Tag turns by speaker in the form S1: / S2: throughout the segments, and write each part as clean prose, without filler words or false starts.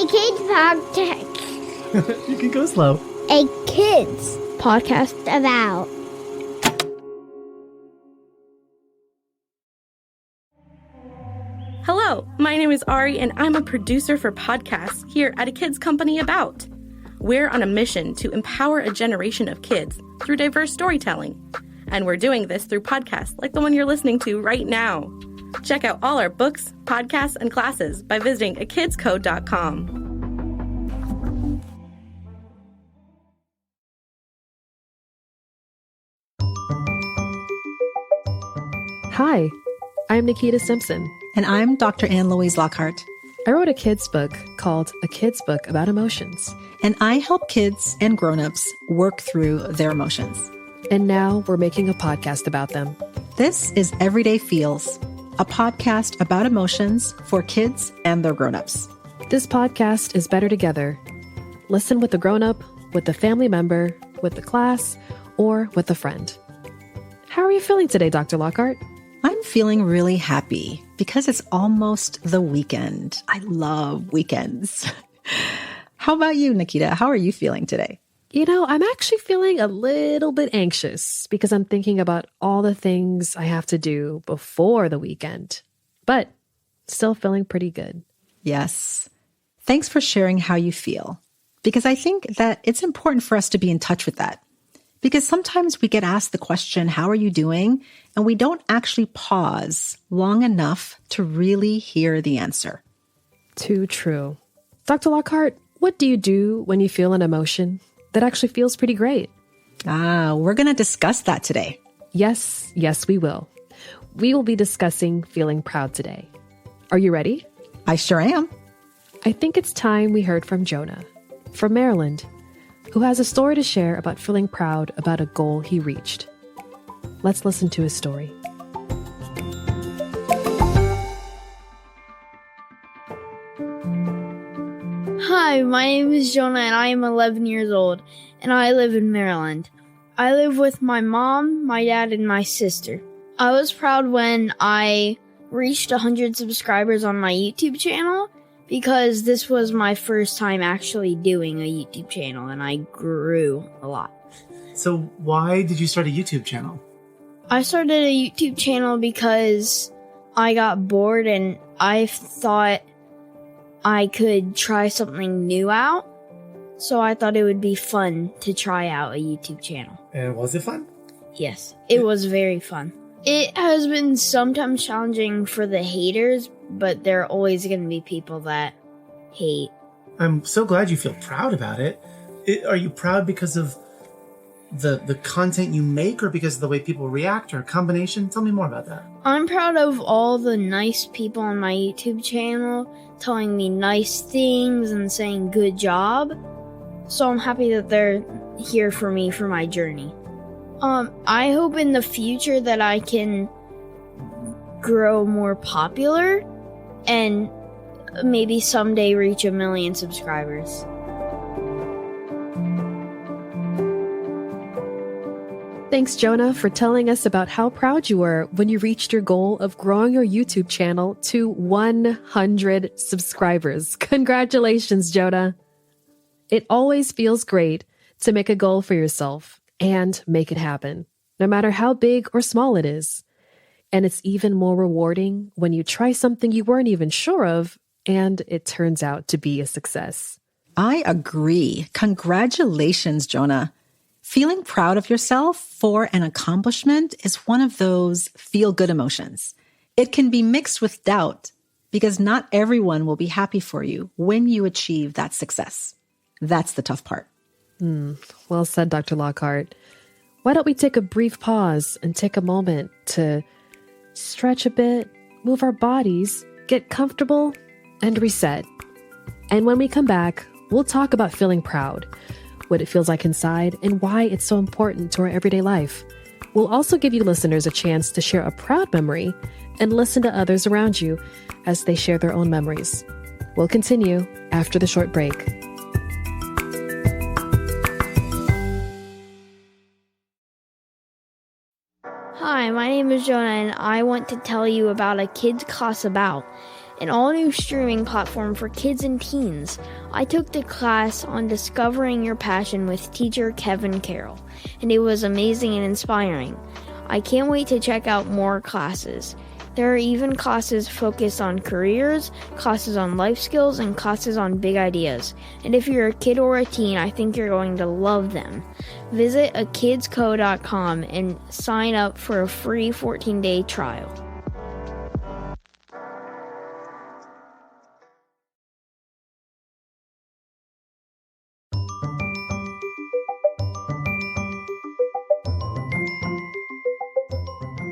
S1: kids podcast.
S2: You can go slow.
S1: A kids podcast about.
S3: Hello, my name is Ari, and I'm a producer for podcasts here at A Kids Company About. We're on a mission to empower a generation of kids through diverse storytelling. And we're doing this through podcasts like the one you're listening to right now. Check out all our books, podcasts, and classes by visiting akidscode.com.
S4: Hi, I'm Nikita Simpson.
S5: And I'm Dr. Anne Louise Lockhart.
S4: I wrote a kids book called A Kid's Book About Emotions.
S5: And I help kids and grown-ups work through their emotions.
S4: And now we're making a podcast about them.
S5: This is Everyday Feels, a podcast about emotions for kids and their grown-ups.
S4: This podcast is better together. Listen with the grown-up, with the family member, with the class, or with a friend. How are you feeling today, Dr. Lockhart?
S5: I'm feeling really happy because it's almost the weekend. I love weekends. How about you, Nikita? How are you feeling today?
S4: You know, I'm actually feeling a little bit anxious because I'm thinking about all the things I have to do before the weekend, but still feeling pretty good.
S5: Yes. Thanks for sharing how you feel, because I think that it's important for us to be in touch with that. Because sometimes we get asked the question, how are you doing? And we don't actually pause long enough to really hear the answer.
S4: Too true. Dr. Lockhart, what do you do when you feel an emotion that actually feels pretty great?
S5: We're going to discuss that today.
S4: Yes, we will. We will be discussing feeling proud today. Are you ready?
S5: I sure am.
S4: I think it's time we heard from Jonah, from Maryland, who has a story to share about feeling proud about a goal he reached. Let's listen to his story.
S6: Hi, my name is Jonah and I am 11 years old and I live in Maryland. I live with my mom, my dad, and my sister. I was proud when I reached 100 subscribers on my YouTube channel because this was my first time actually doing a YouTube channel and I grew a lot.
S2: So why did you start a YouTube channel?
S6: I started a YouTube channel because I got bored and I thought I could try something new out. So I thought it would be fun to try out a YouTube channel.
S2: And was it fun?
S6: Yes, it was very fun. It has been sometimes challenging for the haters, but there are always going to be people that hate.
S2: I'm so glad you feel proud about it. Are you proud because of the content you make or because of the way people react or a combination? Tell me more about that.
S6: I'm proud of all the nice people on my YouTube channel telling me nice things and saying good job. So I'm happy that they're here for me for my journey. I hope in the future that I can grow more popular and maybe someday reach 1 million subscribers.
S4: Thanks, Jonah, for telling us about how proud you were when you reached your goal of growing your YouTube channel to 100 subscribers. Congratulations, Jonah. It always feels great to make a goal for yourself and make it happen, no matter how big or small it is. And it's even more rewarding when you try something you weren't even sure of and it turns out to be a success.
S5: I agree. Congratulations, Jonah. Feeling proud of yourself for an accomplishment is one of those feel-good emotions. It can be mixed with doubt because not everyone will be happy for you when you achieve that success. That's the tough part.
S4: Well said, Dr. Lockhart. Why don't we take a brief pause and take a moment to stretch a bit, move our bodies, get comfortable, and reset. And when we come back, we'll talk about feeling proud, what it feels like inside, and why it's so important to our everyday life. We'll also give you listeners a chance to share a proud memory and listen to others around you as they share their own memories. We'll continue after the short break.
S6: Hi, my name is Jonah and I want to tell you about A Kids Class About. an all-new streaming platform for kids and teens. I took the class on Discovering Your Passion with teacher Kevin Carroll, and it was amazing and inspiring. I can't wait to check out more classes. There are even classes focused on careers, classes on life skills, and classes on big ideas. And if you're a kid or a teen, I think you're going to love them. Visit akidsco.com and sign up for a free 14-day trial.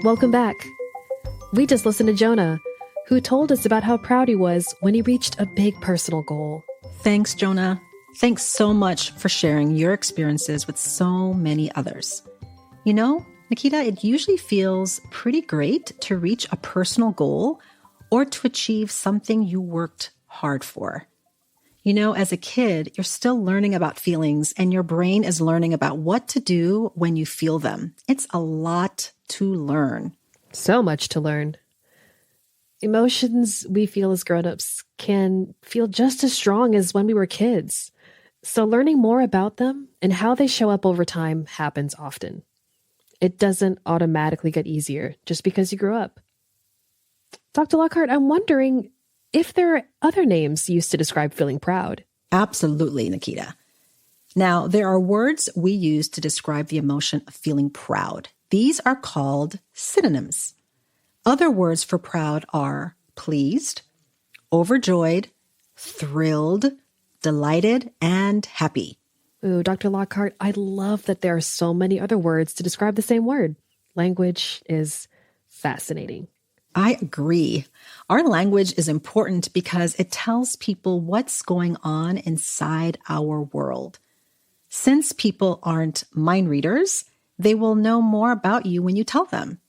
S4: Welcome back. We just listened to Jonah, who told us about how proud he was when he reached a big personal goal.
S5: Thanks, Jonah. Thanks so much for sharing your experiences with so many others. You know, Nikita, it usually feels pretty great to reach a personal goal or to achieve something you worked hard for. You know, as a kid, you're still learning about feelings and your brain is learning about what to do when you feel them. It's a lot to learn.
S4: So much to learn. Emotions we feel as grown-ups can feel just as strong as when we were kids. So learning more about them and how they show up over time happens often. It doesn't automatically get easier just because you grew up. Dr. Lockhart, I'm wondering if there are other names used to describe feeling proud.
S5: Absolutely, Nikita. Now, there are words we use to describe the emotion of feeling proud. These are called synonyms. Other words for proud are pleased, overjoyed, thrilled, delighted, and happy.
S4: Ooh, Dr. Lockhart, I love that there are so many other words to describe the same word. Language is fascinating.
S5: I agree. Our language is important because it tells people what's going on inside our world. Since people aren't mind readers, they will know more about you when you tell them.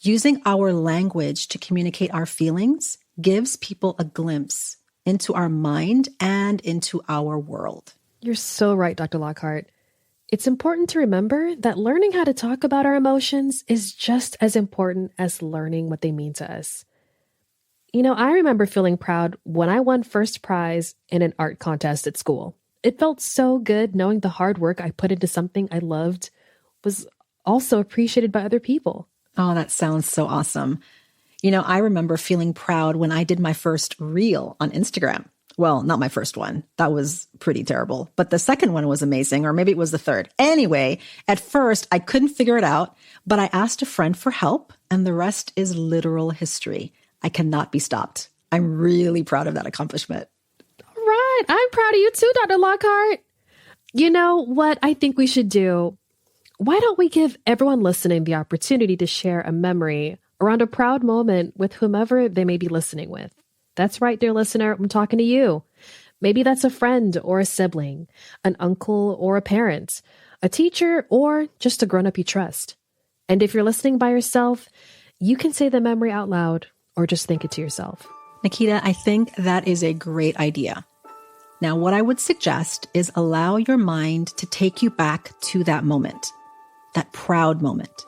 S5: Using our language to communicate our feelings gives people a glimpse into our mind and into our world.
S4: You're so right, Dr. Lockhart. It's important to remember that learning how to talk about our emotions is just as important as learning what they mean to us. You know, I remember feeling proud when I won first prize in an art contest at school. It felt so good knowing the hard work I put into something I loved was also appreciated by other people.
S5: Oh, that sounds so awesome. You know, I remember feeling proud when I did my first reel on Instagram. Well, not my first one. That was pretty terrible. But the second one was amazing, or maybe it was the third. Anyway, at first, I couldn't figure it out, but I asked a friend for help, and the rest is literal history. I cannot be stopped. I'm really proud of that accomplishment.
S4: All right. I'm proud of you too, Dr. Lockhart. You know what I think we should do? Why don't we give everyone listening the opportunity to share a memory around a proud moment with whomever they may be listening with? That's right, dear listener, I'm talking to you. Maybe that's a friend or a sibling, an uncle or a parent, a teacher, or just a grown-up you trust. And if you're listening by yourself, you can say the memory out loud or just think it to yourself.
S5: Nikita, I think that is a great idea. Now, what I would suggest is allow your mind to take you back to that moment, that proud moment.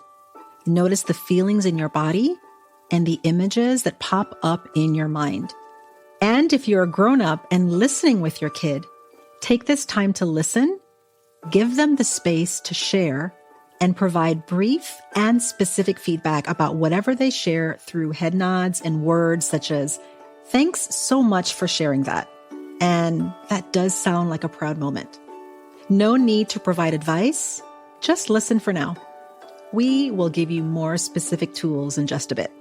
S5: Notice the feelings in your body and the images that pop up in your mind. And if you're a grown-up and listening with your kid, take this time to listen, give them the space to share, and provide brief and specific feedback about whatever they share through head nods and words such as, "Thanks so much for sharing that." And that does sound like a proud moment. No need to provide advice. Just listen for now. We will give you more specific tools in just a bit.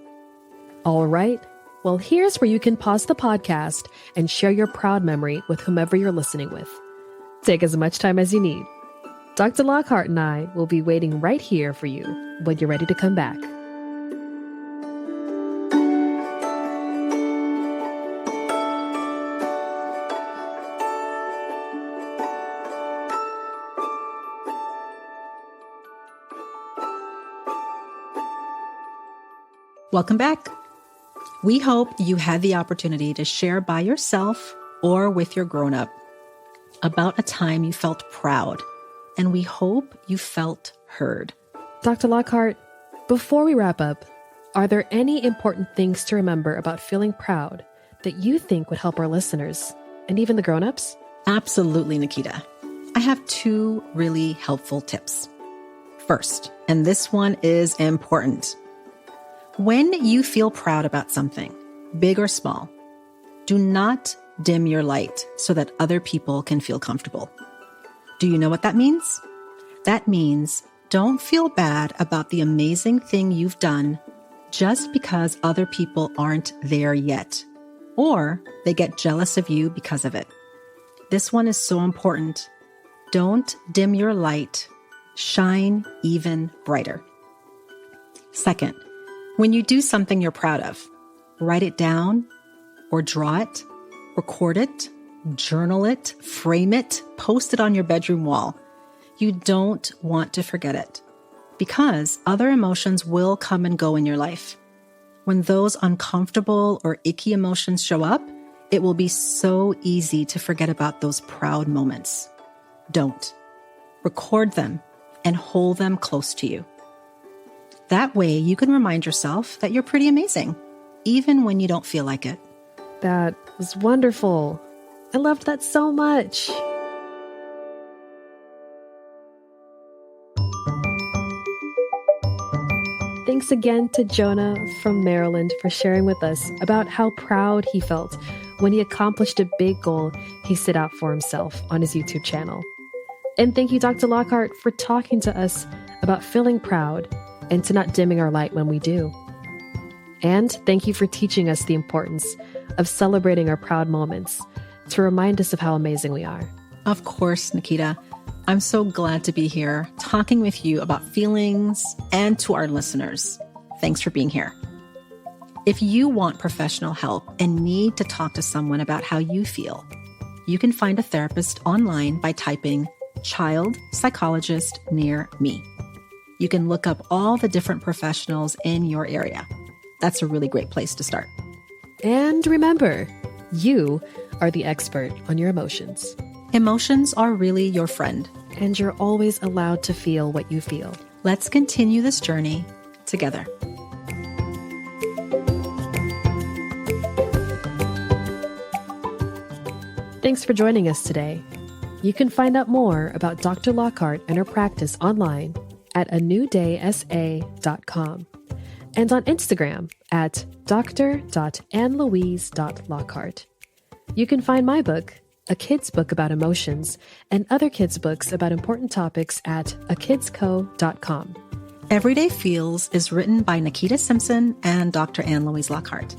S4: All right. Well, here's where you can pause the podcast and share your proud memory with whomever you're listening with. Take as much time as you need. Dr. Lockhart and I will be waiting right here for you when you're ready to come back.
S5: Welcome back. We hope you had the opportunity to share by yourself or with your grown-up about a time you felt proud, and we hope you felt heard.
S4: Dr. Lockhart, before we wrap up, are there any important things to remember about feeling proud that you think would help our listeners and even the grown-ups?
S5: Absolutely, Nikita. I have 2 really helpful tips. First, and this one is important. When you feel proud about something, big or small, do not dim your light so that other people can feel comfortable. Do you know what that means? That means don't feel bad about the amazing thing you've done just because other people aren't there yet, or they get jealous of you because of it. This one is so important. Don't dim your light. Shine even brighter. Second, when you do something you're proud of, write it down or draw it, record it, journal it, frame it, post it on your bedroom wall. You don't want to forget it because other emotions will come and go in your life. When those uncomfortable or icky emotions show up, it will be so easy to forget about those proud moments. Don't. Record them and hold them close to you. That way you can remind yourself that you're pretty amazing, even when you don't feel like it.
S4: That was wonderful. I loved that so much. Thanks again to Jonah from Maryland for sharing with us about how proud he felt when he accomplished a big goal he set out for himself on his YouTube channel. And thank you, Dr. Lockhart, for talking to us about feeling proud and to not dimming our light when we do. And thank you for teaching us the importance of celebrating our proud moments to remind us of how amazing we are.
S5: Of course, Nikita. I'm so glad to be here talking with you about feelings and to our listeners. Thanks for being here. If you want professional help and need to talk to someone about how you feel, you can find a therapist online by typing child psychologist near me. You can look up all the different professionals in your area. That's a really great place to start.
S4: And remember, you are the expert on your emotions.
S5: Emotions are really your friend.
S4: And you're always allowed to feel what you feel.
S5: Let's continue this journey together.
S4: Thanks for joining us today. You can find out more about Dr. Lockhart and her practice online at anewdaysa.com and on Instagram at dr.annlouise.lockhart. You can find my book, A Kid's Book About Emotions, and other kids' books about important topics at akidsco.com.
S5: Everyday Feels is written by Nikita Simpson and Dr. Ann Louise Lockhart.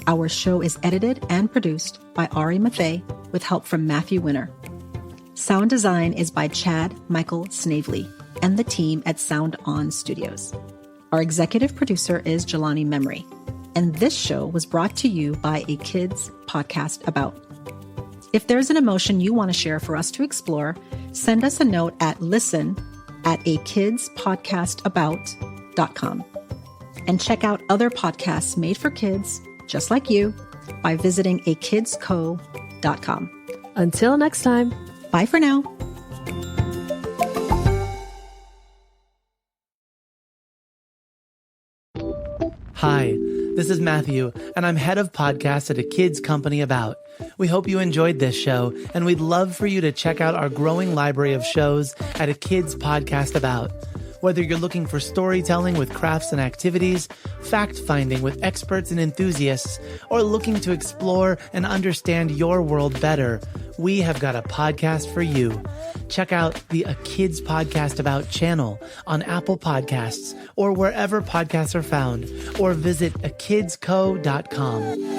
S5: Our show is edited and produced by Ari Mathey with help from Matthew Winner. Sound design is by Chad Michael Snavely and the team at Sound On Studios. Our executive producer is Jelani Memory, and this show was brought to you by A Kids Podcast About. If there's an emotion you want to share for us to explore, send us a note at listen@akidspodcastabout.com. And check out other podcasts made for kids just like you by visiting akidsco.com.
S4: Until next time.
S5: Bye for now.
S7: Hi, this is Matthew, and I'm head of podcasts at A Kids Company About. We hope you enjoyed this show, and we'd love for you to check out our growing library of shows at A Kids Podcast About. Whether you're looking for storytelling with crafts and activities, fact-finding with experts and enthusiasts, or looking to explore and understand your world better, we have got a podcast for you. Check out the A Kids Podcast About channel on Apple Podcasts or wherever podcasts are found, or visit akidsco.com.